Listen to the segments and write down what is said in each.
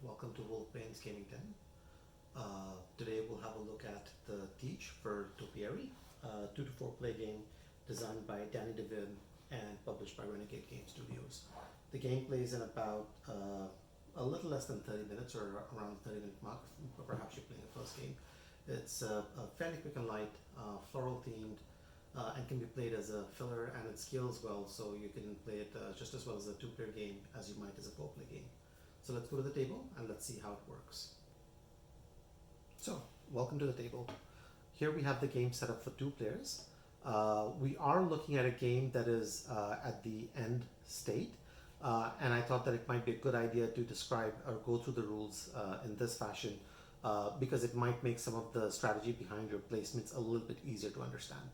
Welcome to Wolfbane's Gaming Den. Today we'll have a look at the Teach for Topiary, 2 to 4 play game designed by Danny DeVille and published by Renegade Game Studios. The game plays in about a little less than 30 minutes or around the 30-minute mark, perhaps you're playing a first game. It's fairly quick and light, floral themed, and can be played as a filler, and it scales well, so you can play it just as well as a 2-player game as you might as a 4-play game. So let's go to the table and let's see how it works. So, welcome to the table. Here we have the game set up for 2 players. We are looking at a game that is at the end state, and I thought that it might be a good idea to describe or go through the rules in this fashion because it might make some of the strategy behind your placements a little bit easier to understand.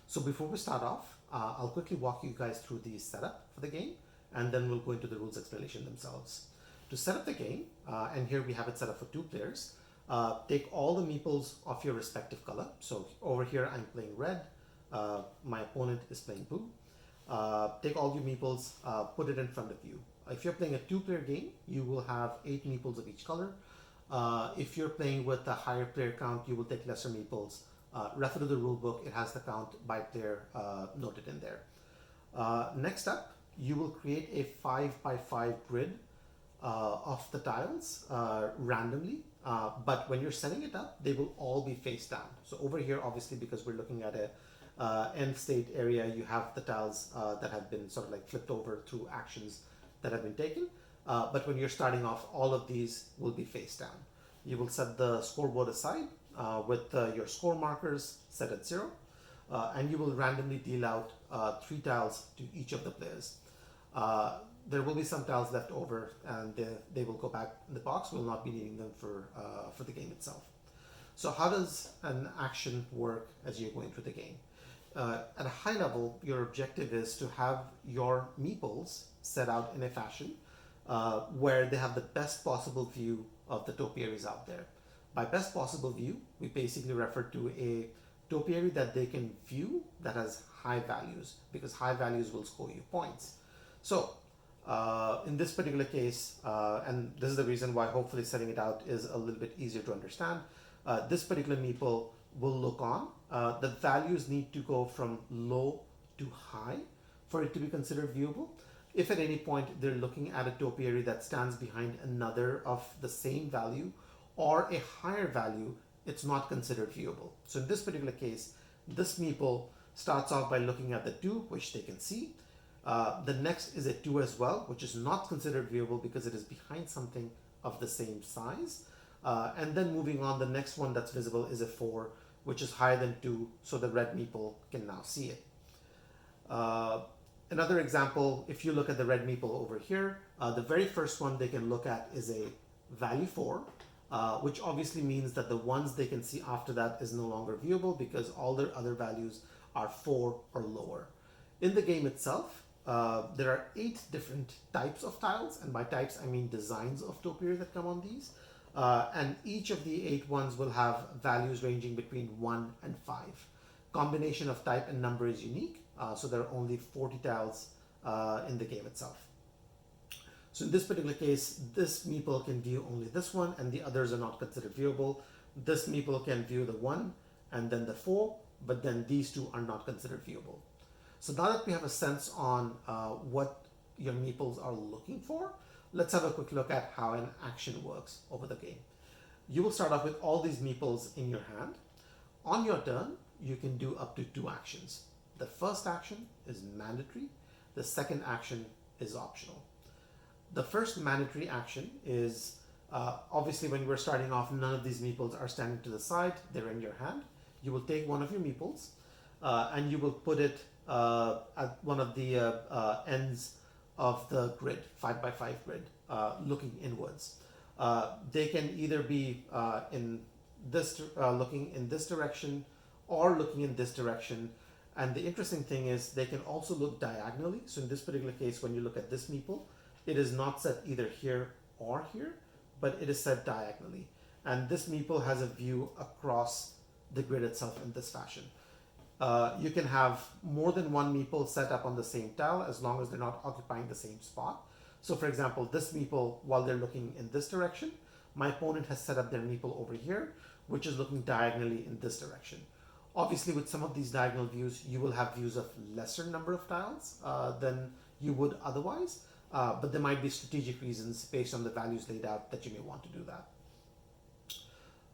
So before we start off, I'll quickly walk you guys through the setup for the game, and then we'll go into the rules explanation themselves. To set up the game, and here we have it set up for 2 players, take all the meeples of your respective color. So over here I'm playing red, my opponent is playing blue. Take all your meeples, put it in front of you. If you're playing a 2-player game, you will have 8 meeples of each color. If you're playing with a higher player count, you will take lesser meeples. Refer to the rule book, it has the count by player noted in there. Next up, you will create a 5x5 grid of the tiles randomly, but when you're setting it up, they will all be face down. So over here, obviously, because we're looking at a end state area, you have the tiles that have been sort of like flipped over through actions that have been taken. But when you're starting off, all of these will be face down. You will set the scoreboard aside with your score markers set at 0, and you will randomly deal out 3 tiles to each of the players. There will be some tiles left over, and they will go back in the box. We'll not be needing them for the game itself. So how does an action work as you're going through the game? At a high level, your objective is to have your meeples set out in a fashion where they have the best possible view of the topiaries out there. By best possible view, we basically refer to a topiary that they can view that has high values, because high values will score you points. So in this particular case, and this is the reason why hopefully setting it out is a little bit easier to understand, this particular meeple will look on. The values need to go from low to high for it to be considered viewable. If at any point they're looking at a topiary that stands behind another of the same value or a higher value, it's not considered viewable. So in this particular case, this meeple starts off by looking at the 2, which they can see. The next is a 2 as well, which is not considered viewable because it is behind something of the same size. And then moving on, the next one that's visible is a 4, which is higher than 2, so the red meeple can now see it. Another example, if you look at the red meeple over here, the very first one they can look at is a value 4, which obviously means that the ones they can see after that is no longer viewable because all their other values are 4 or lower. In the game itself, there are 8 different types of tiles, and by types I mean designs of topiary that come on these, and each of the 8 ones will have values ranging between 1 and 5. Combination of type and number is unique, so there are only 40 tiles in the game itself. So in this particular case, this meeple can view only this one, and the others are not considered viewable. This meeple can view the 1 and then the 4, but then these 2 are not considered viewable. So now that we have a sense on what your meeples are looking for, let's have a quick look at how an action works over the game. You will start off with all these meeples in your hand. On your turn, you can do up to 2 actions. The first action is mandatory. The second action is optional. The first mandatory action is, obviously when we're starting off, none of these meeples are standing to the side. They're in your hand. You will take one of your meeples and you will put it at one of the ends of the grid, 5x5 grid, looking inwards. They can either be in this, looking in this direction or looking in this direction. And the interesting thing is they can also look diagonally. So in this particular case, when you look at this meeple, it is not set either here or here, but it is set diagonally. And this meeple has a view across the grid itself in this fashion. You can have more than one meeple set up on the same tile as long as they're not occupying the same spot. So for example, this meeple, while they're looking in this direction, my opponent has set up their meeple over here, which is looking diagonally in this direction. Obviously, with some of these diagonal views, you will have views of lesser number of tiles than you would otherwise, but there might be strategic reasons based on the values laid out that you may want to do that.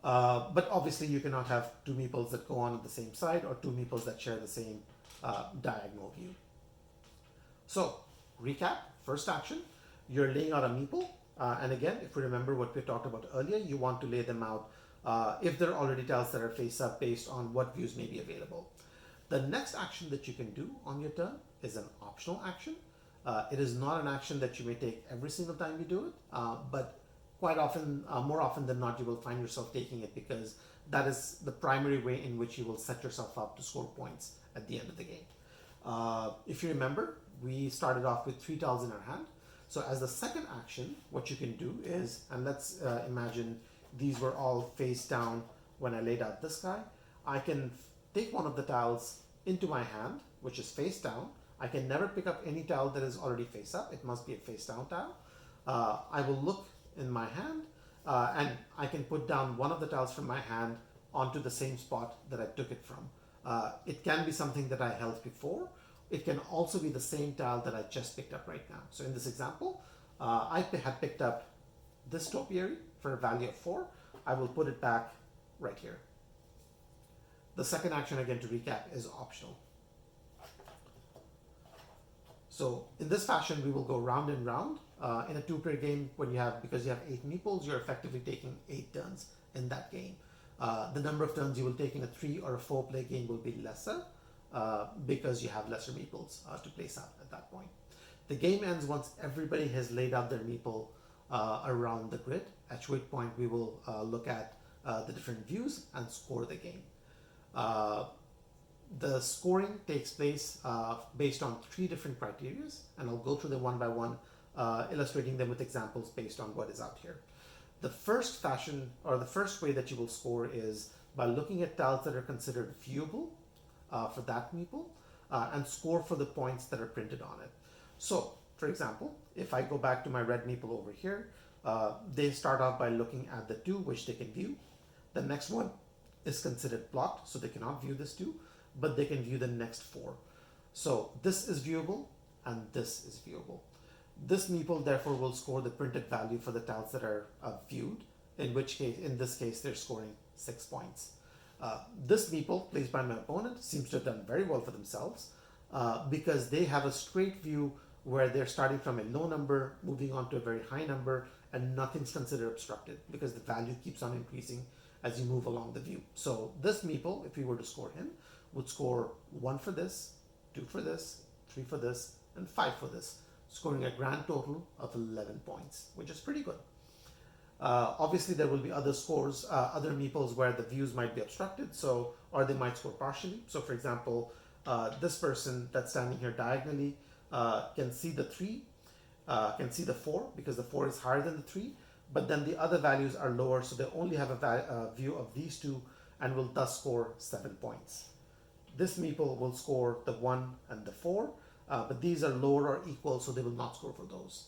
But obviously, you cannot have two meeples that go on the same side or two meeples that share the same diagonal view. So, recap, first action, you're laying out a meeple. And again, if we remember what we talked about earlier, you want to lay them out if there are already tiles that are face up based on what views may be available. The next action that you can do on your turn is an optional action. It is not an action that you may take every single time you do it, but quite often, more often than not, you will find yourself taking it because that is the primary way in which you will set yourself up to score points at the end of the game. If you remember, we started off with 3 tiles in our hand. So as the second action, what you can do is, and let's imagine these were all face down when I laid out this guy. I can take one of the tiles into my hand, which is face down. I can never pick up any tile that is already face up. It must be a face down tile. I will look in my hand and I can put down one of the tiles from my hand onto the same spot that I took it from. It can be something that I held before. It can also be the same tile that I just picked up right now. So in this example, I had picked up this topiary for a value of 4. I will put it back right here. The second action, again to recap, is optional. So in this fashion, we will go round and round. In a 2-player game, because you have 8 meeples, you're effectively taking 8 turns in that game. The number of turns you will take in a 3 or a 4-player game will be lesser because you have lesser meeples to place out at that point. The game ends once everybody has laid out their meeple around the grid, at which point we will look at the different views and score the game. The scoring takes place based on 3 different criteria, and I'll go through them one by one, illustrating them with examples based on what is out here. The first fashion, or the first way that you will score, is by looking at tiles that are considered viewable for that meeple and score for the points that are printed on it. So, for example, if I go back to my red meeple over here, they start off by looking at the 2 which they can view. The next one is considered blocked, so they cannot view this 2, but they can view the next 4. So this is viewable and this is viewable. This meeple therefore will score the printed value for the tiles that are viewed, in this case, they're scoring 6 points. This meeple placed by my opponent seems to have done very well for themselves because they have a straight view where they're starting from a low number, moving on to a very high number, and nothing's considered obstructed because the value keeps on increasing as you move along the view. So this meeple, if we were to score him, would score 1 for this, 2 for this, 3 for this, and 5 for this, scoring a grand total of 11 points, which is pretty good. Obviously, there will be other scores, other meeples where the views might be obstructed, or they might score partially. So for example, this person that's standing here diagonally can see the 3, can see the 4, because the 4 is higher than the 3, but then the other values are lower, so they only have a view of these 2 and will thus score 7 points. This meeple will score the 1 and the 4, but these are lower or equal, so they will not score for those.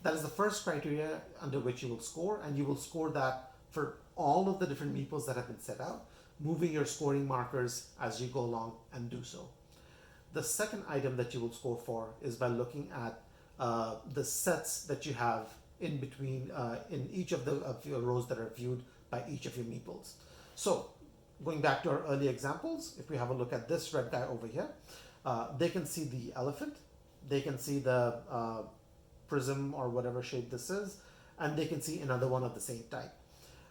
That is the first criteria under which you will score, and you will score that for all of the different meeples that have been set out, moving your scoring markers as you go along and do so. The second item that you will score for is by looking at the sets that you have in between, in each of your rows that are viewed by each of your meeples. So, going back to our early examples, if we have a look at this red guy over here, they can see the elephant, they can see the prism or whatever shape this is, and they can see another one of the same type.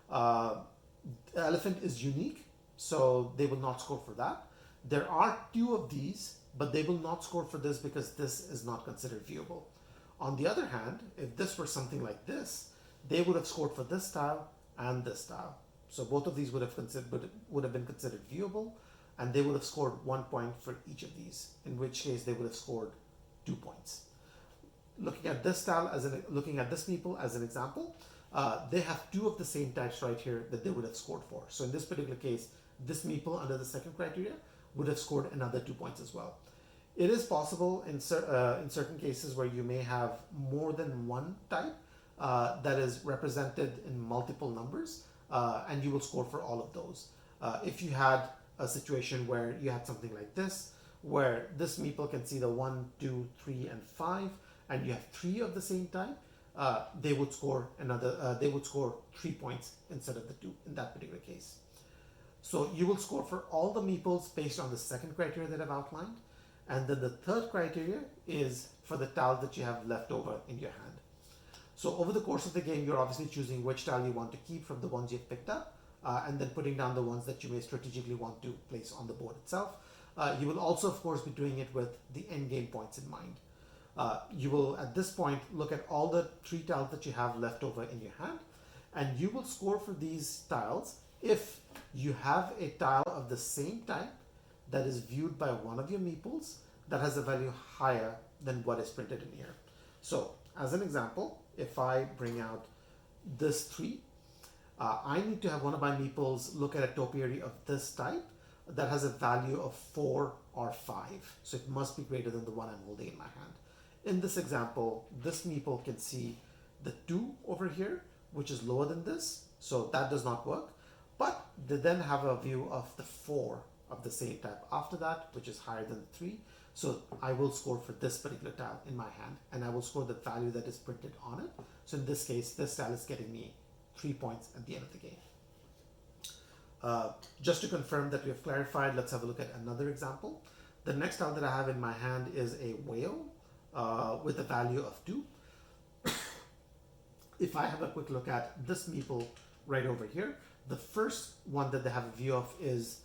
The elephant is unique, so they will not score for that. There are 2 of these, but they will not score for this because this is not considered viewable. On the other hand, if this were something like this, they would have scored for this tile and this tile. So both of these would have been considered viewable, and they would have scored 1 point for each of these, in which case they would have scored 2 points. Looking at this tile looking at this meeple as an example, they have 2 of the same types right here that they would have scored for. So in this particular case, this meeple under the second criteria would have scored another 2 points as well. It is possible in certain cases where you may have more than one type that is represented in multiple numbers, and you will score for all of those. If you had a situation where you had something like this, where this meeple can see the 1, 2, 3, and 5, and you have 3 of the same type, they would score another. They would score 3 points instead of the 2 in that particular case. So you will score for all the meeples based on the second criteria that I've outlined. And then the third criteria is for the tile that you have left over in your hand. So over the course of the game, you're obviously choosing which tile you want to keep from the ones you've picked up, and then putting down the ones that you may strategically want to place on the board itself. You will also, of course, be doing it with the end game points in mind. You will, at this point, look at all the 3 tiles that you have left over in your hand, and you will score for these tiles if you have a tile of the same type that is viewed by one of your meeples that has a value higher than what is printed in here. So, as an example, if I bring out this 3, I need to have one of my meeples look at a topiary of this type that has a value of 4 or 5. So it must be greater than the one I'm holding in my hand. In this example, this meeple can see the 2 over here, which is lower than this, so that does not work. But they then have a view of the 4 of the same type after that, which is higher than the 3. So I will score for this particular tile in my hand, and I will score the value that is printed on it. So in this case, this tile is getting me 3 points at the end of the game. Just to confirm that we have clarified, let's have a look at another example. The next tile that I have in my hand is a whale with a value of 2. If I have a quick look at this meeple right over here, the first one that they have a view of is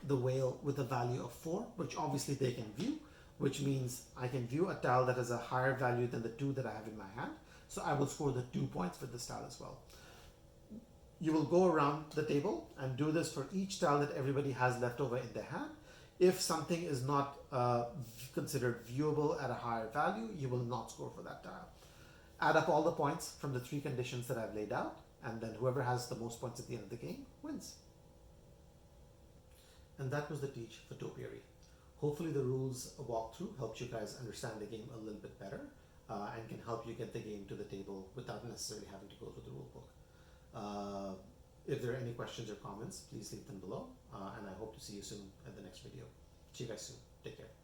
the whale with a value of 4, which obviously they can view, which means I can view a tile that has a higher value than the 2 that I have in my hand. So I will score the 2 points for this tile as well. You will go around the table and do this for each tile that everybody has left over in their hand. If something is not considered viewable at a higher value, you will not score for that tile. Add up all the points from the 3 conditions that I've laid out, and then whoever has the most points at the end of the game wins. And that was the teach for Topiary. Hopefully the rules walkthrough helped you guys understand the game a little bit better and can help you get the game to the table without necessarily having to go through the rule book. If there are any questions or comments, please leave them below, and I hope to see you soon at the next video. See you guys soon. Take care.